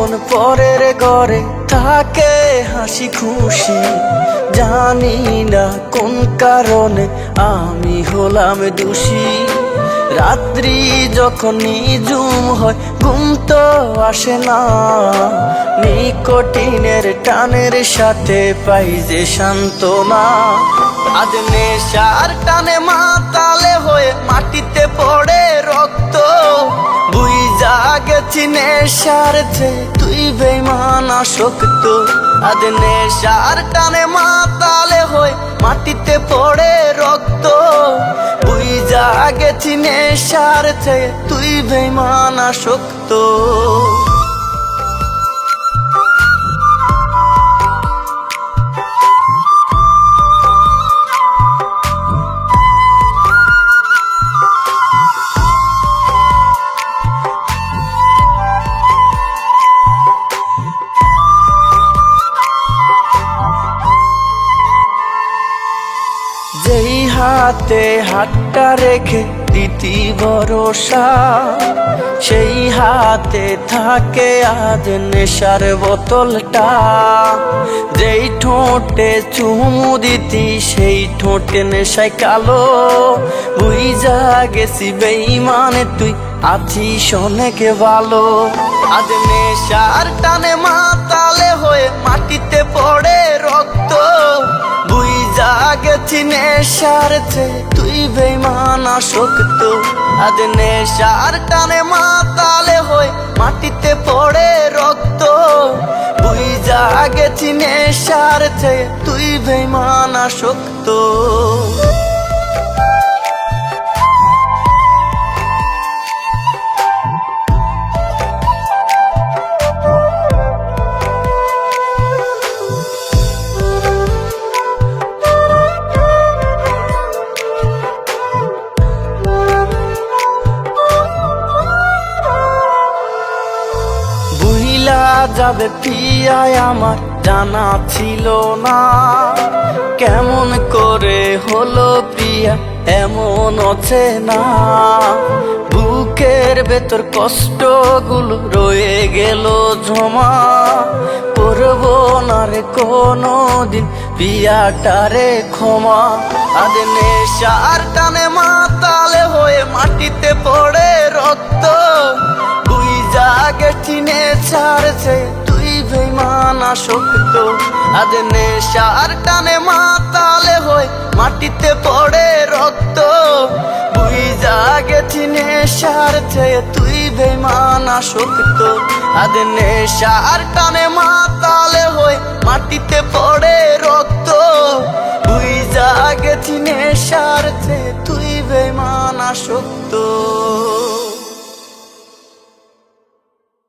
এখন পরের ঘরে থাকে হাসি খুশি। জানি না কোন কারণে আমি হলাম দোষী। রাত্রি যখন নিঝুম হয় ঘুম তো আসে না, নিকোটিনের টানের সাথে পাই যে সান্ত্বনা। আজ নেশার টানে মাতালে হয়ে মাটিতে পড়ে রক্ত, বুইঝা গেছি নেশার চেয়ে তুই বেঈমান আসক্ত। আজ নেশার টানে মাতালে হয়ে মাটিতে পড়ে রক্ত, বুইঝা গেছি নেশার চেয়ে তুই বেঈমান আসক্ত। যেই হাতে হাতটা রেখে দিতি ভরসা, সেই হাতে থাকে আজ নেশার বোতলটা। যেই ঠোঁটে চুমু দিতি সেই ঠোঁটে নেশায় কালো, বুইঝা গেছি বেঈমানে তুই আছিস অনেক ভালো। আজ নেশার টানে মাতালে হয়ে মাটিতে পড়ে রক্ত, বুইঝা গেছি নেশার চেয়ে তুই বেঈমান আসক্ত। আজ নেশার টানে মাতালে হয়ে মাটিতে পড়ে রক্ত, বুইঝা গেছি নেশার চেয়ে তুই বেঈমান আসক্ত। যাবে পিয়ায় আমার জানা ছিল না, কেমন করে হলো প্রিয়া এমন অচেনা। বুকের ভেতর কষ্টগুলো রয়ে গেল জমা, করবো না রে কোনোদিন পিয়াটারে ক্ষমা। আজ নেশার টানে মাতালে হয়ে মাটিতে পড়ে রক্ত, বুইঝা গেছি নেশার চেয়ে তুই বেঈমান আসক্ত। আজ নেশার টানে মাতালে হয়ে মাটিতে পড়ে রক্ত, বুইঝা গেছি নেশার চেয়ে তুই বেঈমান আসক্ত। আজ নেশার টানে মাতালে হয়ে মাটিতে